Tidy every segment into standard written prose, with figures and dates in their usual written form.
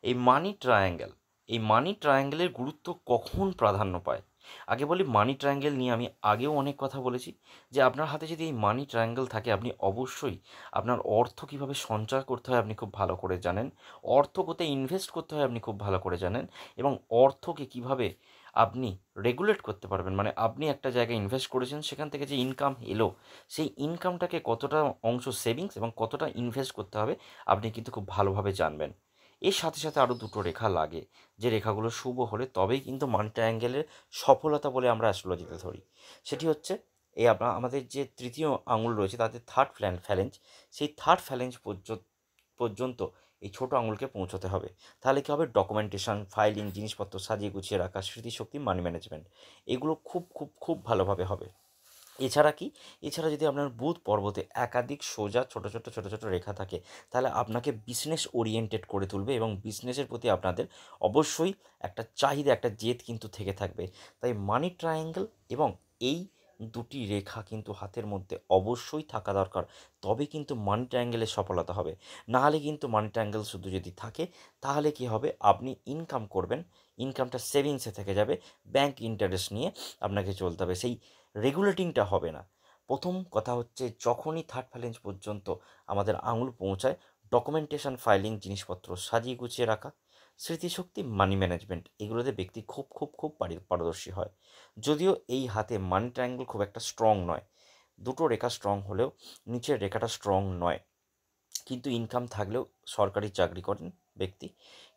এই মানি ট্রায়াঙ্গেলের গুরুত্ব কখন প্রাধান্য পায়? আগে বলি, মানি ট্রায়াঙ্গেল নিয়ে আমি আগেও অনেক কথা বলেছি, যে আপনার হাতে যদি এই মানি ট্রায়াঙ্গেল থাকে, আপনি অবশ্যই আপনার অর্থ কীভাবে সঞ্চয় করতে হয় আপনি খুব ভালো করে জানেন, অর্থ কোথায় ইনভেস্ট করতে হয় আপনি খুব ভালো করে জানেন, এবং অর্থকে কীভাবে আপনি রেগুলেট করতে পারবেন, মানে আপনি একটা জায়গায় ইনভেস্ট করেছেন, সেখান থেকে যে ইনকাম এলো, সেই ইনকামটাকে কতটা অংশ সেভিংস এবং কতটা ইনভেস্ট করতে হবে আপনি কিন্তু খুব ভালোভাবে জানবেন। এর সাথে সাথে আরও দুটো রেখা লাগে, যে রেখাগুলো শুভ হলে তবেই কিন্তু মানি ট্রায়াঙ্গেলের সফলতা বলে আমরা অ্যাস্ট্রোলজিতে ধরি। সেটি হচ্ছে, এই আমাদের যে তৃতীয় আঙুল রয়েছে তাতে থার্ড ফ্যালেঞ্জ, সেই থার্ড ফ্যালেঞ্জ পর্যন্ত এই ছোটো আঙুলকে পৌঁছতে হবে। তাহলে কী হবে? ডকুমেন্টেশন, ফাইলিং, জিনিসপত্র সাজিয়ে গুছিয়ে রাখা, স্মৃতিশক্তি, মানি ম্যানেজমেন্ট, এগুলো খুব খুব খুব ভালোভাবে হবে। এছাড়া কি? এছাড়া যদি আপনার বুধ পর্বতে একাধিক সোজা ছোট ছোট রেখা থাকে, তাহলে আপনাকে বিজনেস ওরিয়েন্টেড করে তুলবে, এবং বিজনেসের প্রতি আপনাদের অবশ্যই একটা চাহিদা, একটা জেদ কিন্তু থেকে থাকবে। তাই মানি ট্রায়াঙ্গেল এবং এই দুটি রেখা কিন্তু হাতের মধ্যে অবশ্যই থাকা দরকার, তবে কিন্তু মানি ট্রায়াঙ্গেলের সফলতা হবে। নাহলে কিন্তু মানি ট্রায়াঙ্গেল শুধু যদি থাকে, তাহলে কি হবে? আপনি ইনকাম করবেন, ইনকামটা সেভিংসে থেকে যাবে, ব্যাংক ইন্টারেস্ট নিয়ে আপনাকে চলতে হবে, সেই রেগুলেটিংটা হবে না। প্রথম কথা হচ্ছে, যখনই থার্ড ফ্যালেঞ্জ পর্যন্ত আমাদের আঙুল পৌঁছায়, ডকুমেন্টেশন, ফাইলিং, জিনিসপত্র সাজিয়ে গুছিয়ে রাখা, স্মৃতিশক্তি, মানি ম্যানেজমেন্ট, এগুলোতে ব্যক্তি খুব খুব খুব পারদর্শী হয়। যদিও এই হাতে মানি ট্রায়াঙ্গেল খুব একটা স্ট্রং নয়, দুটো রেখা স্ট্রং হলেও নিচের রেখাটা স্ট্রং নয়, কিন্তু ইনকাম থাকলেও, সরকারি চাকরি করেন ব্যক্তি,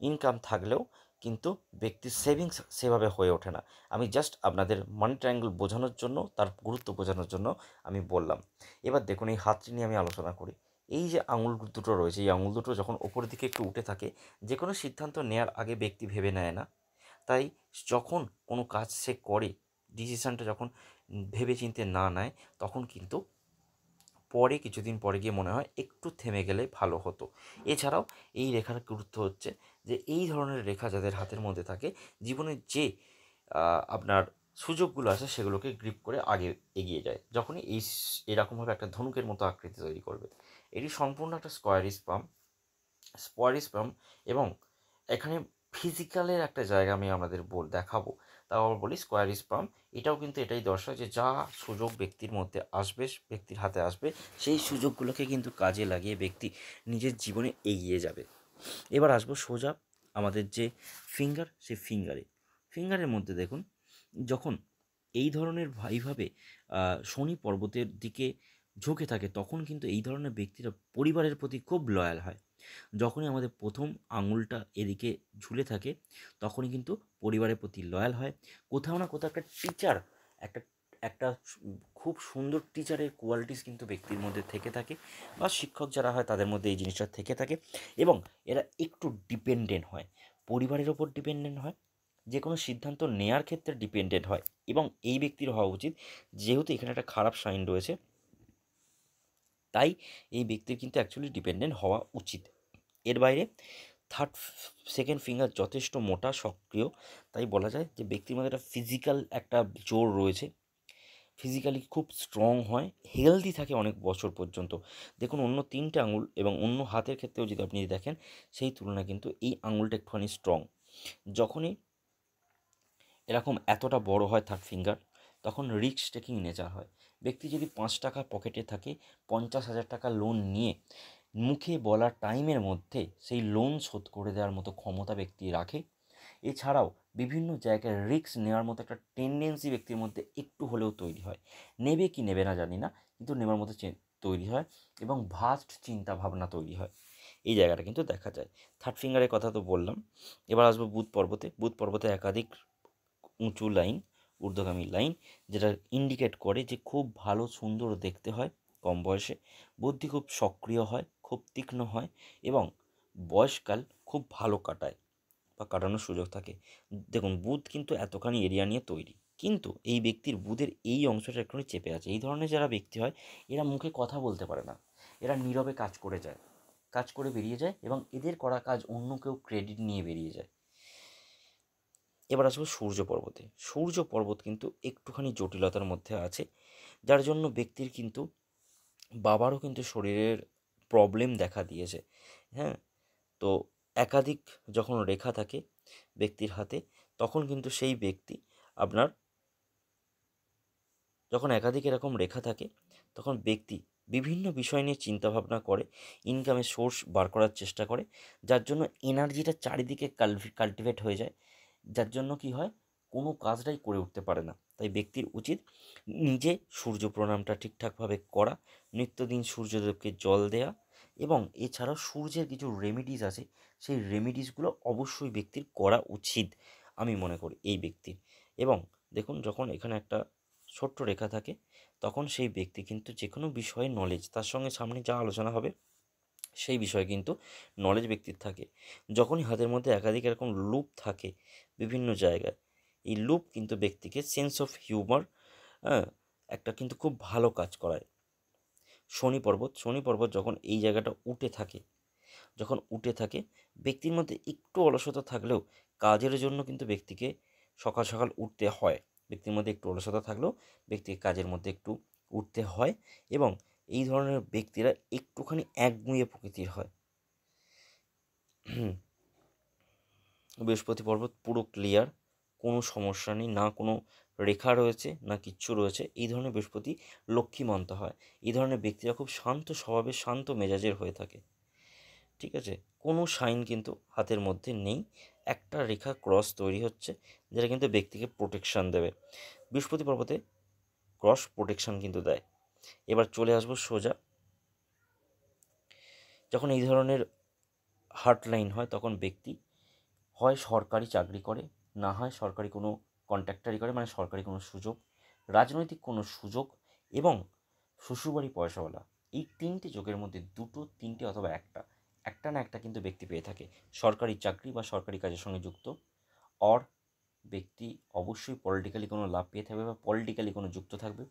ইনকাম থাকলেও কিন্তু ব্যক্তির সেভিংস সেভাবে হয়ে ওঠে না। আমি জাস্ট আপনাদের মানি ট্রায়াঙ্গেল বোঝানোর জন্য, তার গুরুত্ব বোঝানোর জন্য আমি বললাম। এবার দেখুন, এই হাতটি নিয়ে আমি আলোচনা করি। এই যে আঙুল দুটো রয়েছে, এই আঙুল দুটো যখন ওপরের দিকে একটু উঠে থাকে, যে কোনো সিদ্ধান্ত নেওয়ার আগে ব্যক্তি ভেবে নেয় না। তাই যখন কোনো কাজ সে করে, ডিসিশানটা যখন ভেবে চিন্তে না নেয়, তখন কিন্তু পরে কিছুদিন পরে গিয়ে মনে হয় একটু থেমে গেলে ভালো হতো। এছাড়াও এই রেখার গুরুত্ব হচ্ছে, যে এই ধরনের রেখা যাদের হাতের মধ্যে থাকে, জীবনের যে আপনার সুযোগগুলো আছে সেগুলোকে গ্রিপ করে আগে এগিয়ে যায়। যখনই এরকমভাবে একটা ধনুকের মতো আকৃতি তৈরি করবে, এটি সম্পূর্ণ একটা স্কোয়ারিস্পাম, এবং এখানে ফিজিক্যালের একটা জায়গা আমি আপনাদের দেখাবো। তাও আবার বলি, স্কোয়ারিস্পাম এটাও কিন্তু এটাই দর্শায়, যে যা সুযোগ ব্যক্তির মধ্যে আসবে, ব্যক্তির হাতে আসবে, সেই সুযোগগুলোকে কিন্তু কাজে লাগিয়ে ব্যক্তি নিজের জীবনে এগিয়ে যাবে। এবার আসবো সোজা আমাদের যে সেই ফিঙ্গারের মধ্যে দেখুন, যখন এই ধরনের এইভাবে শনি পর্বতের দিকে ঝুঁকে থাকে, তখন কিন্তু এই ধরনের ব্যক্তিরা পরিবারের প্রতি খুব লয়াল হয়। যখনই আমাদের প্রথম আঙুলটা এদিকে ঝুলে থাকে, তখনই কিন্তু পরিবারের প্রতি লয়াল হয়। কোথাও না কোথাও একটা টিচার, একটা একটা খুব সুন্দর টিচারের কোয়ালিটিস কিন্তু ব্যক্তির মধ্যে থেকে থাকে, বা শিক্ষক যারা হয় তাদের মধ্যে এই জিনিসটা থেকে থাকে, এবং এরা একটু ডিপেন্ডেন্ট হয়, পরিবারের ওপর ডিপেন্ডেন্ট হয়, যে কোনো সিদ্ধান্ত নেয়ার ক্ষেত্রে ডিপেন্ডেন্ট হয়। এবং এই ব্যক্তির হওয়া উচিত, যেহেতু এখানে একটা খারাপ সাইন রয়েছে, তাই এই ব্যক্তির কিন্তু অ্যাকচুয়ালি ডিপেন্ডেন্ট হওয়া উচিত। এর বাইরে সেকেন্ড ফিঙ্গার যথেষ্ট মোটা, সক্রিয়, তাই বলা যায় যে ব্যক্তির মধ্যে একটা ফিজিক্যাল একটা জোর রয়েছে, ফিজিক্যালি খুব স্ট্রং হয়, হেলদি থাকে অনেক বছর পর্যন্ত। দেখুন, অন্য তিনটে আঙুল এবং অন্য হাতের ক্ষেত্রেও যদি আপনি দেখেন, সেই তুলনায় কিন্তু এই আঙুলটা একটুখানি স্ট্রং। যখনই এরকম এতটা বড় হয় থার্ড ফিঙ্গার, তখন রিস্ক টেকিং নেচার হয়। ব্যক্তি যদি 5 টাকা পকেটে থাকে, 50,000 টাকা লোন নিয়ে মুখে বলা টাইমের মধ্যে সেই লোন শোধ করে দেওয়ার মতো ক্ষমতা ব্যক্তি রাখে। এছাড়াও বিভিন্ন জায়গায় রিস্ক নেওয়ার মতো একটা টেন্ডেন্সি ব্যক্তির মধ্যে একটু হলেও তৈরি হয়। নেবে কি নেবে না জানি না, কিন্তু নেবার মতো তৈরি হয়, এবং ভাস্ট চিন্তা ভাবনা তৈরি হয়। এই জায়গাটা কিন্তু দেখা যায়। থার্ড ফিঙ্গারের কথা তো বললাম। এবার আসবো বুধ পর্বতে একাধিক উঁচু লাইন, ঊর্ধ্বগামী লাইন, যেটা ইন্ডিকেট করে যে খুব ভালো সুন্দর দেখতে হয় কম বয়সে, বুদ্ধি খুব সক্রিয় হয়, খুব তীক্ষ্ণ হয়, এবং বয়সকাল খুব ভালো কাটায় বা কাটানোর সুযোগ থাকে। দেখুন, বুধ কিন্তু এতখানি এরিয়া নিয়ে তৈরি, কিন্তু এই ব্যক্তির বুধের এই অংশটা একটুখানি চেপে আছে। এই ধরনের যারা ব্যক্তি হয়, এরা মুখে কথা বলতে পারে না, এরা নীরবে কাজ করে বেরিয়ে যায়, এবং এদের করা কাজ অন্য কেউ ক্রেডিট নিয়ে বেরিয়ে যায়। এবার আসবো সূর্য পর্বত কিন্তু একটুখানি জটিলতার মধ্যে আছে, যার জন্য ব্যক্তির কিন্তু বাবারও কিন্তু শরীরের প্রবলেম দেখা দিয়েছে। হ্যাঁ, তো একাধিক যখন রেখা থাকে ব্যক্তির হাতে, তখন কিন্তু সেই ব্যক্তি আপনার, যখন একাধিক এরকম রেখা থাকে তখন ব্যক্তি বিভিন্ন বিষয় নিয়ে চিন্তাভাবনা করে, ইনকামের সোর্স বার করার চেষ্টা করে, যার জন্য এনার্জিটা চারিদিকে কাল্টিভেট হয়ে যায়, যার জন্য কি হয়, কোনো কাজটাই করে উঠতে পারে না। তাই ব্যক্তির উচিত নিজে সূর্য প্রণামটা ঠিকঠাকভাবে করা, নিত্যদিন সূর্যদেবকে জল দেয়া, এবং এছাড়াও সূর্যের কিছু রেমিডিস আছে, সেই রেমিডিসগুলো অবশ্যই ব্যক্তির করা উচিত আমি মনে করি এই ব্যক্তির। এবং দেখুন, যখন এখানে একটা ছোট্ট রেখা থাকে তখন সেই ব্যক্তি কিন্তু যে কোনো বিষয়ে নলেজ, তার সঙ্গে সামনে যা আলোচনা হবে সেই বিষয়ে কিন্তু নলেজ ব্যক্তির থাকে। যখনই হাতের মধ্যে একাধিক এরকম লুপ থাকে বিভিন্ন জায়গায়, এই লুপ কিন্তু ব্যক্তিকে সেন্স অফ হিউমার, হ্যাঁ, একটা কিন্তু খুব ভালো কাজ করায়। শনি পর্বত যখন এই জায়গাটা উঠে থাকে, যখন উঠে থাকে ব্যক্তির মধ্যে একটু অলসতা থাকলেও কাজের জন্য কিন্তু ব্যক্তিকে সকাল সকাল উঠতে হয়। ব্যক্তির মধ্যে একটু অলসতা থাকলেও ব্যক্তিকে কাজের মধ্যে একটু উঠতে হয়, এবং এই ধরনের ব্যক্তিরা একটুখানি একগুঁয়ে প্রকৃতির হয়। বৃহস্পতি পর্বত পুরো ক্লিয়ার, কোনো সমস্যা নেই, না কোনো রেখা রয়েছে না কিচ্ছু রয়েছে। এই ধরনের বৃহস্পতি লক্ষ্মী মানতে হয়। এই ধরনের ব্যক্তিরা খুব শান্ত স্বভাবের, শান্ত মেজাজের হয়ে থাকে। ঠিক আছে, কোনো সাইন কিন্তু হাতের মধ্যে নেই, একটা রেখা ক্রস তৈরি হচ্ছে যেটা কিন্তু ব্যক্তিকে প্রোটেকশান দেবে। বৃহস্পতি পর্বতে ক্রস প্রোটেকশান কিন্তু দেয়। এবার চলে আসবো সোজা, যখন এই ধরনের হার্ট লাইন হয় তখন ব্যক্তি হয় সরকারি চাকরি করে, না হয় সরকারি কোনো কন্ট্রাক্টারি করে, মানে সরকারি কোনো সুযোগ, রাজনৈতিক কোনো সুযোগ, এবং শ্বশুরবাড়ি পয়সাওয়ালা, এই তিনটে যোগের মধ্যে দুটো, তিনটে অথবা একটা, একটা না একটা কিন্তু ব্যক্তি পেয়ে থাকে। সরকারি চাকরি বা সরকারি কাজের সঙ্গে যুক্ত, অর ব্যক্তি অবশ্যই পলিটিক্যালি কোনো লাভ পেয়ে থাকবে বা পলিটিক্যালি কোনো যুক্ত থাকবে,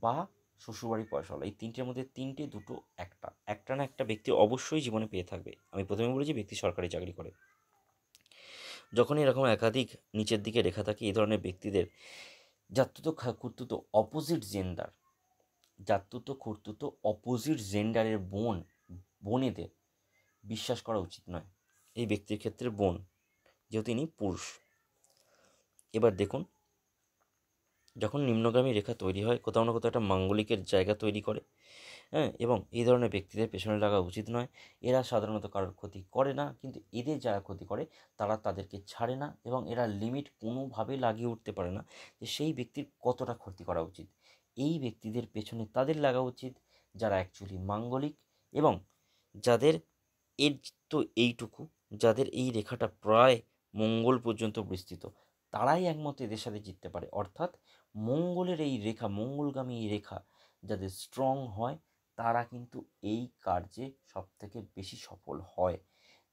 বা শ্বশুরবাড়ি পয়সাওয়ালা। এই তিনটের মধ্যে তিনটে, দুটো, একটা, একটা না একটা ব্যক্তি অবশ্যই জীবনে পেয়ে থাকবে। আমি প্রথমে বলেছি ব্যক্তি সরকারি চাকরি করে। যখনই এরকম একাধিক নিচের দিকে রেখা থাকে এই ধরনের ব্যক্তিদের জাত্যুত খুর্তুত অপোজিট জেন্ডার, জাত্যুত খুর্তুত অপোজিট জেন্ডারের বোনেদের বিশ্বাস করা উচিত নয়। এই ব্যক্তির ক্ষেত্রে বোন, যেহেতু তিনি পুরুষ। এবার দেখুন, যখন নিম্নগামী রেখা তৈরি হয় কোথাও না কোথাও একটা মাঙ্গলিকের জায়গা তৈরি করে, হ্যাঁ, এবং এই ধরনের ব্যক্তিদের পেছনে লাগা উচিত নয়। এরা সাধারণত কারোর ক্ষতি করে না, কিন্তু এদের যারা ক্ষতি করে তারা তাদেরকে ছাড়ে না, এবং এরা লিমিট কোনোভাবে লাগিয়ে উঠতে পারে না যে সেই ব্যক্তির কতটা ক্ষতি করা উচিত। এই ব্যক্তিদের পেছনে তাদের লাগা উচিত যারা অ্যাকচুয়ালি মাঙ্গলিক, এবং যাদের এর তো এইটুকু, যাদের এই রেখাটা প্রায় মঙ্গল পর্যন্ত বিস্তৃত, তারাই একমাত্র এদের সাথে জিততে পারে। অর্থাৎ মঙ্গলের এই রেখা, মঙ্গলগামী এই রেখা যাদের স্ট্রং হয় তারা কিন্তু এই কার্যে সবথেকে বেশি সফল হয়।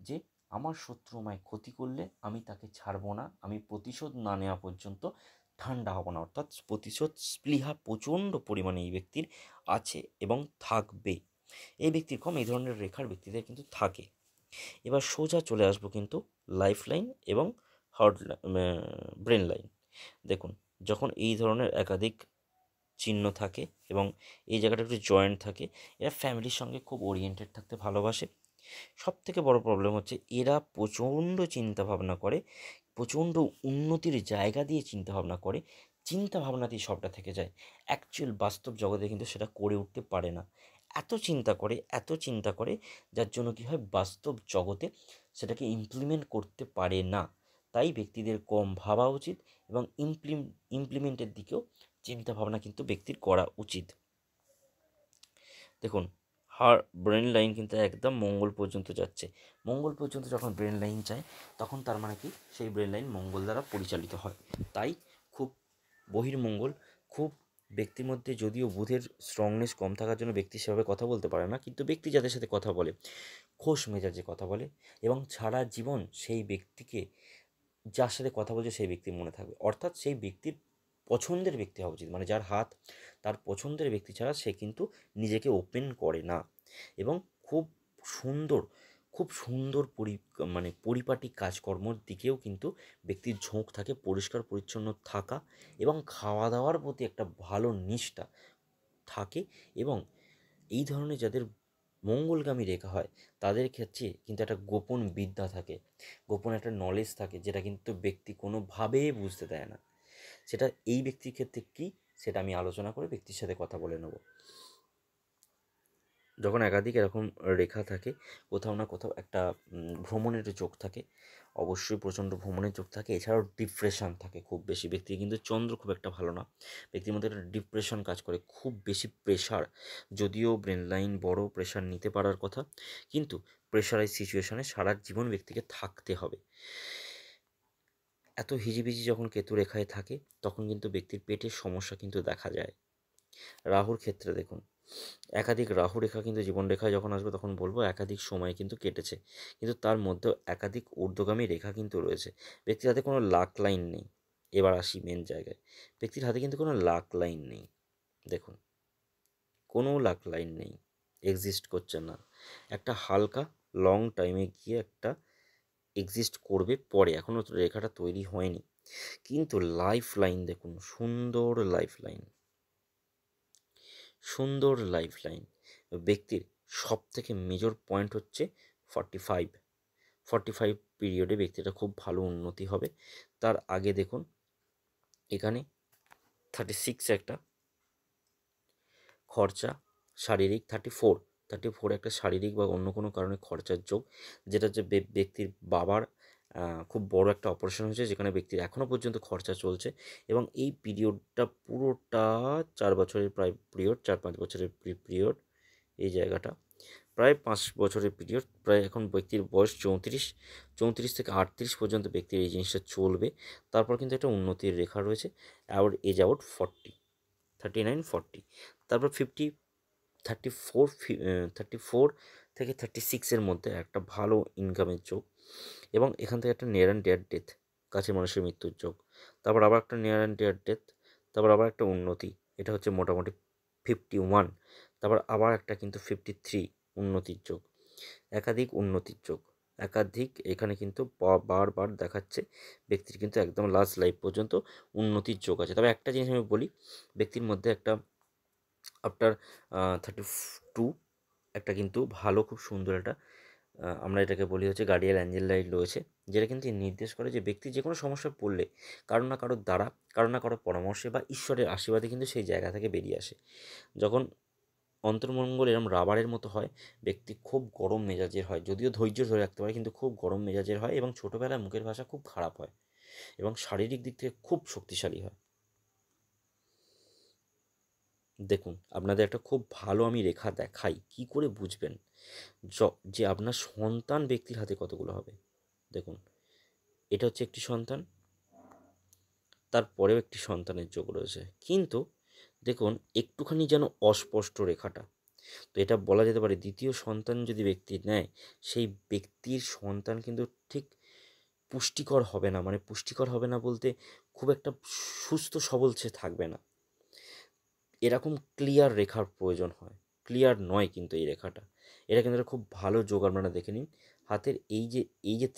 যে আমার শত্রু আমায় ক্ষতি করলে আমি তাকে ছাড়বো না, আমি প্রতিশোধ না নেওয়া পর্যন্ত ঠান্ডা হব না। অর্থাৎ প্রতিশোধ স্পৃহা প্রচণ্ড পরিমাণে এই ব্যক্তির আছে এবং থাকবে। এই ব্যক্তির কম, এই ধরনের রেখার ব্যক্তিদের কিন্তু থাকে। এবার সোজা চলে আসবো কিন্তু লাইফ লাইন এবং হার্ট, ব্রেন লাইন। দেখুন, যখন এই ধরনের একাধিক চিহ্ন থাকে এবং এই জায়গাটা একটু জয়েন্ট থাকে, এরা ফ্যামিলির সঙ্গে খুব ওরিয়েন্টেড থাকতে ভালোবাসে। সব থেকে বড় প্রবলেম হচ্ছে এরা প্রচণ্ড চিন্তাভাবনা করে, প্রচণ্ড উন্নতির জায়গা দিয়ে চিন্তাভাবনা করে, চিন্তাভাবনাতেই সবটা থেকে যায়। অ্যাকচুয়াল বাস্তব জগতে কিন্তু সেটা করে উঠতে পারে না। এত চিন্তা করে, এত চিন্তা করে, যার জন্য কী হয়, বাস্তব জগতে সেটাকে ইমপ্লিমেন্ট করতে পারে না। তাই ব্যক্তিদের কম ভাবা উচিত, এবং ইমপ্লিমেন্টের দিকেও চিন্তাভাবনা কিন্তু ব্যক্তির করা উচিত। দেখুন, ব্রেন লাইন কিন্তু একদম মঙ্গল পর্যন্ত যাচ্ছে। মঙ্গল পর্যন্ত যখন ব্রেন লাইন যায় তখন তার মানে কি, সেই ব্রেন লাইন মঙ্গল দ্বারা পরিচালিত হয়। তাই খুব বহির্মঙ্গল, খুব ব্যক্তির মধ্যে যদিও বুধের স্ট্রংনেস কম থাকার জন্য ব্যক্তি সেভাবে কথা বলতে পারে না, কিন্তু ব্যক্তি যাদের সাথে কথা বলে খোশ মেজাজে কথা বলে, এবং সারা জীবন সেই ব্যক্তিকে, যার সাথে কথা বলছে সেই ব্যক্তির মনে থাকবে। অর্থাৎ সেই ব্যক্তির পছন্দের ব্যক্তি হওয়া উচিত, মানে যার হাত তার পছন্দের ব্যক্তি ছাড়া সে কিন্তু নিজেকে ওপেন করে না। এবং খুব সুন্দর, খুব সুন্দর পরিপাটি কাজকর্মর দিকেও কিন্তু ব্যক্তির ঝোঁক থাকে, পরিষ্কার পরিচ্ছন্ন থাকা এবং খাওয়া দাওয়ার প্রতি একটা ভালো নিষ্ঠা থাকে। এবং এই ধরনের যাদের মঙ্গলগামী রেখা হয় তাদের ক্ষেত্রে কিন্তু একটা গোপন বিদ্যা থাকে, গোপন একটা নলেজ থাকে, যেটা কিন্তু ব্যক্তি কোনোভাবেই বুঝতে দেয় না। সেটা এই ব্যক্তির ক্ষেত্রে কী, সেটা আমি আলোচনা করে ব্যক্তির সাথে কথা বলে নেব। যখন একাধিক এরকম রেখা থাকে, কোথাও না কোথাও একটা ভ্রমণের চোখ থাকে, অবশ্যই প্রচণ্ড ভ্রমণের চোখ থাকে। এছাড়াও ডিপ্রেশন থাকে খুব বেশি ব্যক্তির, কিন্তু চন্দ্র খুব একটা ভালো না, ব্যক্তির মধ্যে একটা ডিপ্রেশন কাজ করে, খুব বেশি প্রেশার। যদিও ব্রেন লাইন বড়, প্রেশার নিতে পারার কথা, কিন্তু প্রেশারাইজ সিচুয়েশনে সারা জীবন ব্যক্তিকে থাকতে হবে। এত হিজিবিজি যখন কেতু রেখায় থাকে, তখন কিন্তু ব্যক্তির পেটের সমস্যা কিন্তু দেখা যায়। রাহুর ক্ষেত্রে দেখুন, একাধিক রাহু রেখা কিন্তু জীবনরেখায় যখন আসবে তখন বলবো একাধিক সময় কিন্তু কেটেছে, কিন্তু তার মধ্যেও একাধিক ঊর্ধ্বগামী রেখা কিন্তু রয়েছে। ব্যক্তির হাতে কোনো লাক লাইন নেই। এবার আসি মেন জায়গায়, ব্যক্তির হাতে কিন্তু কোনো লাক লাইন নেই। দেখুন, কোনো লাক লাইন নেই, এক্সিস্ট করছে না। একটা হালকা লং টাইমে গিয়ে একটা এক্সিস্ট করবে পরে, এখনও রেখাটা তৈরি হয়নি। কিন্তু লাইফ লাইন দেখুন, সুন্দর লাইফ লাইন, সুন্দর লাইফ লাইন। ব্যক্তির সব থেকে মেজর পয়েন্ট হচ্ছে 45, 45 পিরিয়ডে ব্যক্তিটা খুব ভালো উন্নতি হবে। তার আগে দেখুন এখানে 36 একটা খরচা, শারীরিক 34 একটা শারীরিক বা অন্য কোনো কারণে খরচার যোগ, যেটা হচ্ছে ব্যক্তির বাবার খুব বড় একটা অপারেশন হয়েছে, যেখানে ব্যক্তির এখনও পর্যন্ত খরচা চলছে। এবং এই পিরিয়ডটা পুরোটা 4 বছরের প্রায় পিরিয়ড, 4-5 বছরের পিরিয়ড। এই জায়গাটা প্রায় 5 বছরের পিরিয়ড, প্রায় এখন ব্যক্তির বয়স 34, 34 থেকে 38 পর্যন্ত ব্যক্তির এই জিনিসটা চলবে। তারপর কিন্তু একটা উন্নতির রেখা রয়েছে, আর এজ আউট 40, 39, 40, তারপর 50, 34, 34 থেকে 36-এর মধ্যে একটা ভালো ইনকামের যোগ। এবং এখান থেকে একটা নিয়ার অ্যান্ড ডিয়ার ডেথ, কাছের মানুষের মৃত্যুর যোগ। তারপর আবার একটা নিয়ার অ্যান্ড ডিয়ার ডেথ, তারপর আবার একটা উন্নতি, এটা হচ্ছে মোটামুটি 51। তারপর আবার একটা কিন্তু 53 উন্নতির যোগ, একাধিক উন্নতির যোগ, একাধিক। এখানে কিন্তু বারবার দেখাচ্ছে ব্যক্তির কিন্তু একদম লাস্ট লাইফ পর্যন্ত উন্নতির যোগ আছে। তবে একটা জিনিস আমি বলি, ব্যক্তির মধ্যে একটা আফটার 32 একটা কিন্তু ভালো, খুব সুন্দর একটা আমরা এটাকে বলি হচ্ছে গার্ডিয়ান অ্যাঞ্জেল লাইট রয়েছে, যেটা কিন্তু নির্দেশ করে যে ব্যক্তি যে কোনো সমস্যায় পড়লে কারো না কারোর দ্বারা, কারো না কারোর পরামর্শে বা ঈশ্বরের আশীর্বাদে কিন্তু সেই জায়গা থেকে বেরিয়ে আসে। যখন অন্তর্মঙ্গল এরম রাবারের মতো হয়, ব্যক্তি খুব গরম মেজাজের হয়, যদিও ধৈর্য ধরে রাখতে পারে, কিন্তু খুব গরম মেজাজের হয় এবং ছোটোবেলায় মুখের ভাষা খুব খারাপ হয় এবং শারীরিক দিক থেকে খুব শক্তিশালী হয়। দেখুন, আপনাদের একটা খুব ভালো আমি রেখা দেখাই, কি করে বুঝবেন যে আপনার সন্তান ব্যক্তির হাতে কতগুলো হবে। দেখুন, এটা হচ্ছে একটি সন্তান, তারপরেও একটি সন্তানের যোগ রয়েছে, কিন্তু দেখুন একটুখানি যেন অস্পষ্ট রেখাটা। তো এটা বলা যেতে পারে দ্বিতীয় সন্তান যদি ব্যক্তি নেয়, সেই ব্যক্তির সন্তান কিন্তু ঠিক পুষ্টিকর হবে না, মানে পুষ্টিকর হবে না বলতে খুব একটা সুস্থ সবল সে থাকবে না। এরকম ক্লিয়ার রেখার প্রয়োজন হয়, ক্লিয়ার নয় কিন্তু এই রেখাটা। এটা কিন্তু একটা খুব ভালো যোগ, আপনারা দেখে নিন। হাতের এই যে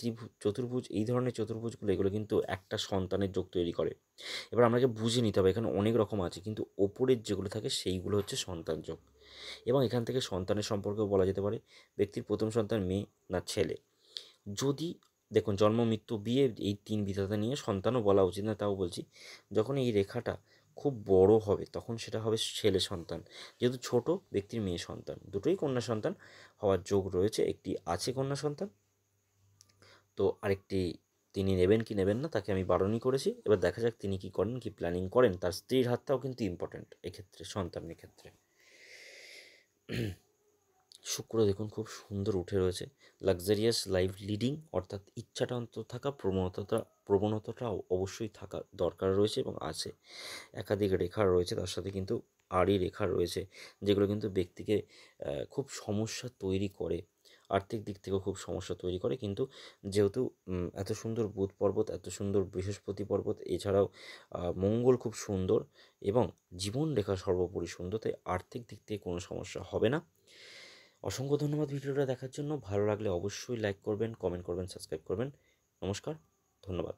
চতুর্ভুজ, এই ধরনের চতুর্ভুজগুলো, এগুলো কিন্তু একটা সন্তানের যোগ তৈরি করে। এবার আপনাকে বুঝে নিতে হবে, এখানে অনেক রকম আছে, কিন্তু ওপরের যেগুলো থাকে সেইগুলো হচ্ছে সন্তান যোগ। এবং এখান থেকে সন্তানের সম্পর্কেও বলা যেতে পারে ব্যক্তির প্রথম সন্তান মেয়ে না ছেলে। যদি দেখুন জন্ম মৃত্যু বিয়ে এই 3 বিধাতা নিয়ে সন্তানও বলা উচিত না, তাও বলছি, যখন এই রেখাটা খুব বড় হবে তখন সেটা হবে ছেলে সন্তান। যেহেতু ছোট ব্যক্তির মেয়ে সন্তান, দুটোই কন্যা সন্তান হওয়ার যোগ রয়েছে। একটি আছে কন্যা সন্তান, তো আরেকটি তিনি নেবেন কি নেবেন না তাকে আমি বারণই করেছি। এবার দেখা যাক তিনি কি করেন, কি প্ল্যানিং করেন। তার স্ত্রীর হাতটাও কিন্তু ইম্পর্ট্যান্ট এক্ষেত্রে, সন্তানের ক্ষেত্রে। শুক্র দেখুন খুব সুন্দর উঠে রয়েছে, লাক্সারিয়াস লাইফ লিডিং, অর্থাৎ ইচ্ছাটান্ত থাকা, প্রবণতাটা অবশ্যই থাকা দরকার রয়েছে এবং আছে। একাধিক রেখা রয়েছে, তার সাথে কিন্তু আড়ি রেখা রয়েছে, যেগুলো কিন্তু ব্যক্তিকে খুব সমস্যা তৈরি করে, আর্থিক দিক থেকেও খুব সমস্যা তৈরি করে। কিন্তু যেহেতু এত সুন্দর বুধ পর্বত, এত সুন্দর বৃহস্পতি পর্বত, এছাড়াও মঙ্গল খুব সুন্দর এবং জীবন রেখা সর্বোপরি সুন্দর, তাই আর্থিক দিক থেকে কোনো সমস্যা হবে না। অসংখ্য ধন্যবাদ ভিডিওটা দেখার জন্য। ভালো লাগলে অবশ্যই লাইক করবেন, কমেন্ট করবেন, সাবস্ক্রাইব করবেন। নমস্কার, ধন্যবাদ।